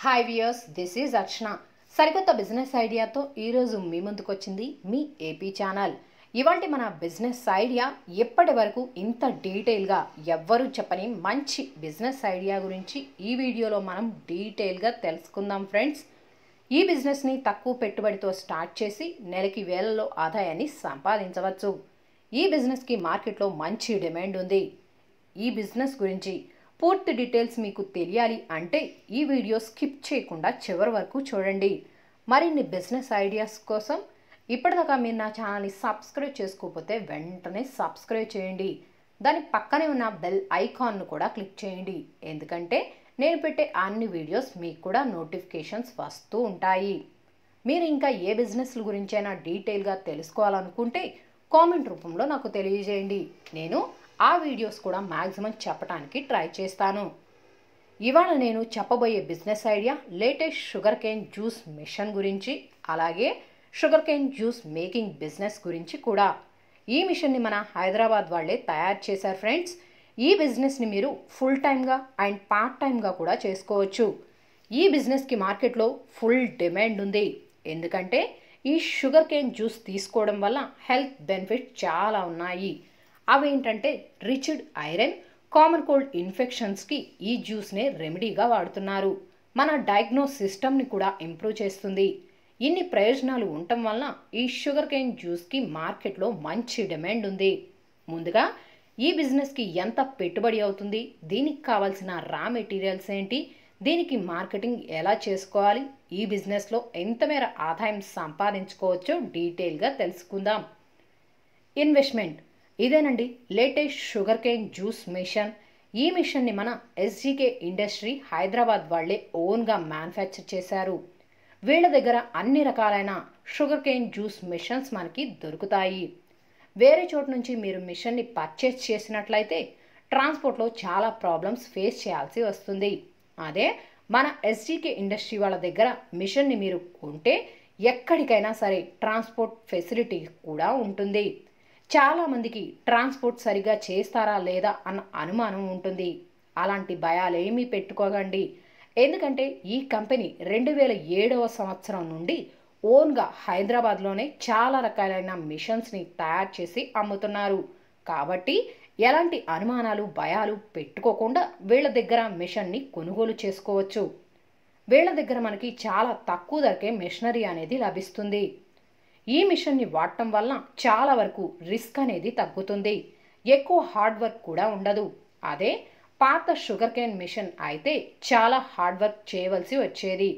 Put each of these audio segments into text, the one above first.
Hi viewers, this is అర్చన. సరికొత్త business ఐడియాతో ఈరోజు మీ ముందుకు వచ్చింది మీ ఏపీ ఛానల్. ఇవాంటి మన బిజినెస్ ఐడియా ఎప్పటి వరకు ఇంత డీటెయిల్గా ఎవ్వరూ చెప్పని మంచి బిజినెస్ ఐడియా గురించి ఈ వీడియోలో మనం డీటెయిల్గా తెలుసుకుందాం ఫ్రెండ్స్. ఈ బిజినెస్ని తక్కువ పెట్టుబడితో స్టార్ట్ చేసి నెలకి వేలలో ఆదాయాన్ని సంపాదించవచ్చు. ఈ బిజినెస్కి మార్కెట్లో మంచి డిమాండ్ ఉంది. ఈ బిజినెస్ గురించి పూర్తి డీటెయిల్స్ మీకు తెలియాలి అంటే ఈ వీడియో స్కిప్ చేయకుండా చివరి వరకు చూడండి. మరిన్ని బిజినెస్ ఐడియాస్ కోసం ఇప్పటిదాకా మీరు నా ఛానల్ని సబ్స్క్రైబ్ చేసుకోకపోతే వెంటనే సబ్స్క్రైబ్ చేయండి. దాని పక్కనే ఉన్న బెల్ ఐకాన్ను కూడా క్లిక్ చేయండి. ఎందుకంటే నేను పెట్టే అన్ని వీడియోస్ మీకు కూడా నోటిఫికేషన్స్ వస్తూ ఉంటాయి. మీరు ఇంకా ఏ బిజినెస్ల గురించైనా డీటెయిల్గా తెలుసుకోవాలనుకుంటే కామెంట్ రూపంలో నాకు తెలియజేయండి. నేను ఆ వీడియోస్ కూడా మ్యాక్సిమం చెప్పడానికి ట్రై చేస్తాను. ఇవాళ నేను చెప్పబోయే business idea latest sugar cane juice machine గురించి, అలాగే sugar cane juice making business గురించి కూడా. ఈ మిషన్ని మన హైదరాబాద్ వాళ్ళే తయారు చేశారు ఫ్రెండ్స్. ఈ బిజినెస్ని మీరు ఫుల్ టైమ్గా అండ్ పార్ట్ టైమ్గా కూడా చేసుకోవచ్చు. ఈ బిజినెస్కి మార్కెట్లో ఫుల్ డిమాండ్ ఉంది. ఎందుకంటే ఈ షుగర్ కేన్ జ్యూస్ తీసుకోవడం వల్ల హెల్త్ బెనిఫిట్ చాలా ఉన్నాయి. అవేంటంటే రిచ్డ్ ఐరన్, కామన్ కోల్డ్ ఇన్ఫెక్షన్స్కి ఈ జ్యూస్నే రెమెడీగా వాడుతున్నారు. మన డయాగ్నోస్ సిస్టమ్ని కూడా ఇంప్రూవ్ చేస్తుంది. ఇన్ని ప్రయోజనాలు ఉండటం వలన ఈ షుగర్ కేన్ జ్యూస్కి మార్కెట్లో మంచి డిమాండ్ ఉంది. ముందుగా ఈ బిజినెస్కి ఎంత పెట్టుబడి అవుతుంది, దీనికి కావాల్సిన రా మెటీరియల్స్ ఏంటి, దీనికి మార్కెటింగ్ ఎలా చేసుకోవాలి, ఈ బిజినెస్లో ఎంత మేర ఆదాయం సంపాదించుకోవచ్చో డీటెయిల్గా తెలుసుకుందాం. ఇన్వెస్ట్మెంట్ ఇదేనండి latest sugar cane juice machine. ఈ మిషన్ని మన ఎస్జీకే ఇండస్ట్రీ హైదరాబాద్ వాళ్ళే ఓన్గా మ్యానుఫ్యాక్చర్ చేశారు. వీళ్ళ దగ్గర అన్ని రకాలైన షుగర్ కేన్ జ్యూస్ మిషన్స్ మనకి దొరుకుతాయి. వేరే చోటు నుంచి మీరు మిషన్ని పర్చేస్ చేసినట్లయితే ట్రాన్స్పోర్ట్లో చాలా ప్రాబ్లమ్స్ ఫేస్ చేయాల్సి వస్తుంది. అదే మన ఎస్జీకే ఇండస్ట్రీ వాళ్ళ దగ్గర మిషన్ని మీరు కొంటే ఎక్కడికైనా సరే ట్రాన్స్పోర్ట్ ఫెసిలిటీ కూడా ఉంటుంది. చాలామందికి ట్రాన్స్పోర్ట్ సరిగా చేస్తారా లేదా అన్న అనుమానం ఉంటుంది. అలాంటి భయాలేమీ పెట్టుకోకండి. ఎందుకంటే ఈ కంపెనీ 2007వ సంవత్సరం నుండి ఓన్గా హైదరాబాద్లోనే చాలా రకాలైన మిషన్స్ని తయారు చేసి అమ్ముతున్నారు. కాబట్టి ఎలాంటి అనుమానాలు భయాలు పెట్టుకోకుండా వీళ్ళ దగ్గర మిషన్ని కొనుగోలు చేసుకోవచ్చు. వీళ్ళ దగ్గర మనకి చాలా తక్కువ ధరకే మిషనరీ అనేది లభిస్తుంది. ఈ మిషన్ని వాడటం వలన చాలా వరకు రిస్క్ అనేది తగ్గుతుంది. ఎక్కువ హార్డ్ వర్క్ కూడా ఉండదు. అదే పాత షుగర్ కేన్ మిషన్ అయితే చాలా హార్డ్ వర్క్ చేయవలసి వచ్చేది.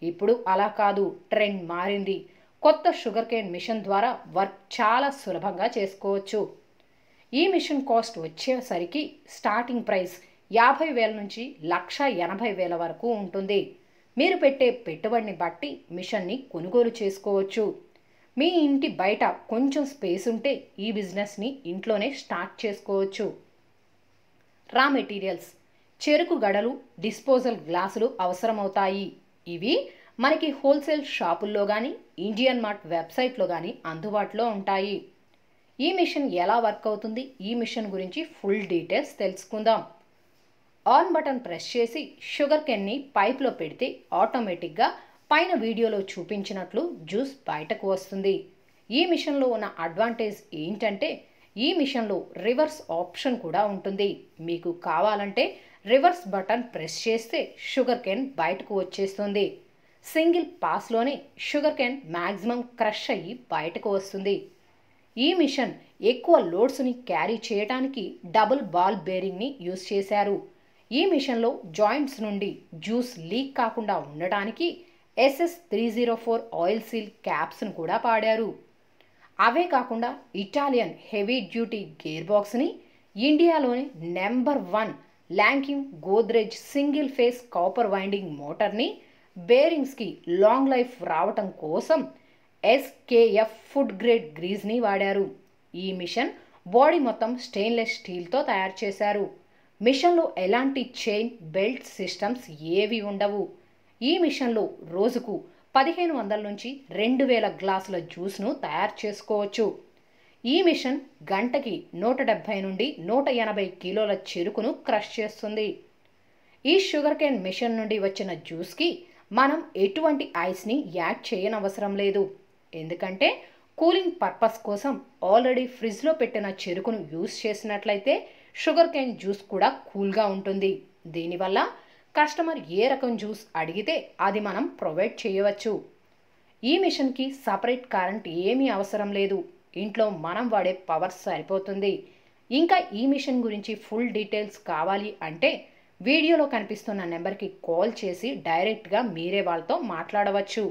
ఇప్పుడు అలా కాదు, ట్రెండ్ మారింది. కొత్త షుగర్ కేన్ మిషన్ ద్వారా వర్క్ చాలా సులభంగా చేసుకోవచ్చు. ఈ మిషన్ కాస్ట్ వచ్చేసరికి స్టార్టింగ్ ప్రైస్ 50,000 నుంచి 1,80,000 వరకు ఉంటుంది. మీరు పెట్టే పెట్టుబడిని బట్టి మిషన్ని కొనుగోలు చేసుకోవచ్చు. మీ ఇంటి బయట కొంచెం స్పేస్ ఉంటే ఈ బిజినెస్ని ఇంట్లోనే స్టార్ట్ చేసుకోవచ్చు. రా మెటీరియల్స్ చెరుకు గడలు, డిస్పోజల్ గ్లాసులు అవసరమవుతాయి. ఇవి మనకి హోల్సేల్ షాపుల్లో కానీ ఇండియన్ మార్ట్ వెబ్సైట్లో కానీ అందుబాటులో ఉంటాయి. ఈ మిషన్ ఎలా వర్క్ అవుతుంది, ఈ మిషన్ గురించి ఫుల్ డీటెయిల్స్ తెలుసుకుందాం. ఆన్ బటన్ ప్రెస్ చేసి షుగర్ కేన్ని పైప్లో పెడితే ఆటోమేటిక్గా పైన వీడియోలో చూపించినట్లు జ్యూస్ బయటకు వస్తుంది. ఈ మిషన్లో ఉన్న అడ్వాంటేజ్ ఏంటంటే ఈ మిషన్లో రివర్స్ ఆప్షన్ కూడా ఉంటుంది. మీకు కావాలంటే రివర్స్ బటన్ ప్రెస్ చేస్తే షుగర్ కేన్ బయటకు వచ్చేస్తుంది. సింగిల్ పాస్లోనే షుగర్ కేన్ మ్యాక్సిమం క్రష్ అయ్యి బయటకు వస్తుంది. ఈ మిషన్ ఎక్కువ లోడ్స్ని క్యారీ చేయడానికి డబుల్ బాల్ బేరింగ్ని యూజ్ చేశారు. ఈ మిషన్లో జాయింట్స్ నుండి జ్యూస్ లీక్ కాకుండా ఉండటానికి SS304 ఆయిల్ సీల్ క్యాప్స్ను కూడా పాడారు. అవే కాకుండా ఇటాలియన్ హెవీ డ్యూటీ గేర్ బాక్స్ని, ఇండియాలోని number 1 ranking Godrej single phase copper winding మోటార్ని, బేరింగ్స్కి లాంగ్ లైఫ్ రావటం కోసం SKF ఫుడ్ గ్రేడ్ గ్రీజ్ని వాడారు. ఈ మిషన్ బాడీ మొత్తం స్టెయిన్లెస్ స్టీల్తో తయారు చేశారు. మిషన్లో ఎలాంటి చైన్ బెల్ట్ సిస్టమ్స్ ఏవి ఉండవు. ఈ మిషన్లో రోజుకు 1,500 నుంచి 2,000 గ్లాసుల జ్యూస్ను తయారు చేసుకోవచ్చు. ఈ మిషన్ గంటకి 170 నుండి 180 కిలోల చెరుకును క్రష్ చేస్తుంది. ఈ షుగర్ కేన్ మిషన్ నుండి వచ్చిన జ్యూస్కి మనం ఎటువంటి ఐస్ని యాడ్ చేయనవసరం లేదు. ఎందుకంటే కూలింగ్ పర్పస్ కోసం ఆల్రెడీ ఫ్రిడ్జ్లో పెట్టిన చెరుకును యూస్ చేసినట్లయితే షుగర్ కేన్ జ్యూస్ కూడా కూల్గా ఉంటుంది. దీనివల్ల కస్టమర్ ఏ రకం జ్యూస్ అడిగితే అది మనం ప్రొవైడ్ చేయవచ్చు. ఈ మిషన్కి సపరేట్ కరెంట్ ఏమీ అవసరం లేదు. ఇంట్లో మనం వాడే పవర్ సరిపోతుంది. ఇంకా ఈ మిషన్ గురించి ఫుల్ డీటెయిల్స్ కావాలి అంటే వీడియోలో కనిపిస్తున్న నెంబర్కి కాల్ చేసి డైరెక్ట్గా మీరే వాళ్ళతో మాట్లాడవచ్చు.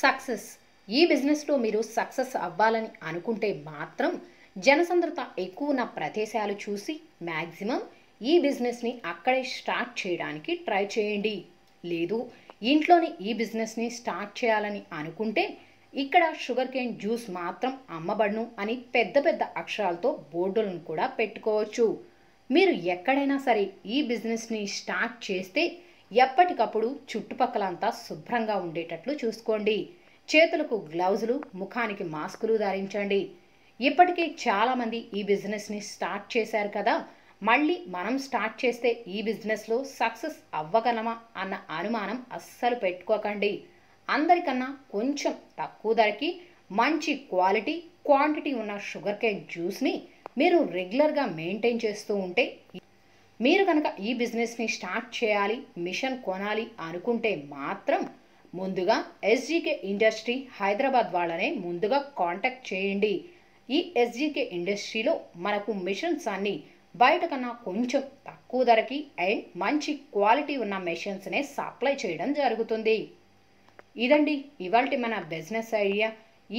సక్సెస్. ఈ బిజినెస్లో మీరు సక్సెస్ అవ్వాలని అనుకుంటే మాత్రం జనసంద్రత ఎక్కువ ఉన్న ప్రదేశాలు చూసి మ్యాక్సిమం ఈ బిజినెస్ని అక్కడే స్టార్ట్ చేయడానికి ట్రై చేయండి. లేదు ఇంట్లోనే ఈ బిజినెస్ని స్టార్ట్ చేయాలని అనుకుంటే ఇక్కడ షుగర్ కేన్ జ్యూస్ మాత్రం అమ్మబడును అని పెద్ద పెద్ద అక్షరాలతో బోర్డులను కూడా పెట్టుకోవచ్చు. మీరు ఎక్కడైనా సరే ఈ బిజినెస్ని స్టార్ట్ చేస్తే ఎప్పటికప్పుడు చుట్టుపక్కలంతా శుభ్రంగా ఉండేటట్లు చూసుకోండి. చేతులకు గ్లౌజులు, ముఖానికి మాస్కులు ధరించండి. ఇప్పటికే చాలామంది ఈ బిజినెస్ని స్టార్ట్ చేశారు కదా, మళ్ళీ మనం స్టార్ట్ చేస్తే ఈ బిజినెస్లో సక్సెస్ అవ్వగలమా అన్న అనుమానం అస్సలు పెట్టుకోకండి. అందరికన్నా కొంచెం తక్కువ ధరకి మంచి క్వాలిటీ, క్వాంటిటీ ఉన్న షుగర్ కేన్ జ్యూస్ని మీరు రెగ్యులర్గా మెయింటైన్ చేస్తూ ఉంటే, మీరు కనుక ఈ బిజినెస్ని స్టార్ట్ చేయాలి, మిషన్ కొనాలి అనుకుంటే మాత్రం ముందుగా ఎస్జీకే ఇండస్ట్రీ హైదరాబాద్ వాళ్ళనే ముందుగా కాంటాక్ట్ చేయండి. ఈ ఎస్జీకే ఇండస్ట్రీలో మనకు మిషన్స్ అన్నీ బయట కన్నా కొంచెం తక్కువ ధరకి అండ్ మంచి క్వాలిటీ ఉన్న మెషిన్స్నే సప్లై చేయడం జరుగుతుంది. ఇదండి ఇవాల్టి మన బిజినెస్ ఐడియా.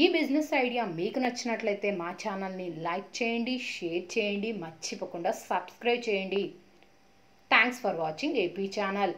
ఈ బిజినెస్ ఐడియా మీకు నచ్చినట్లయితే మా ఛానల్ని లైక్ చేయండి, షేర్ చేయండి, మర్చిపోకుండా సబ్స్క్రైబ్ చేయండి. Thanks for watching AP channel.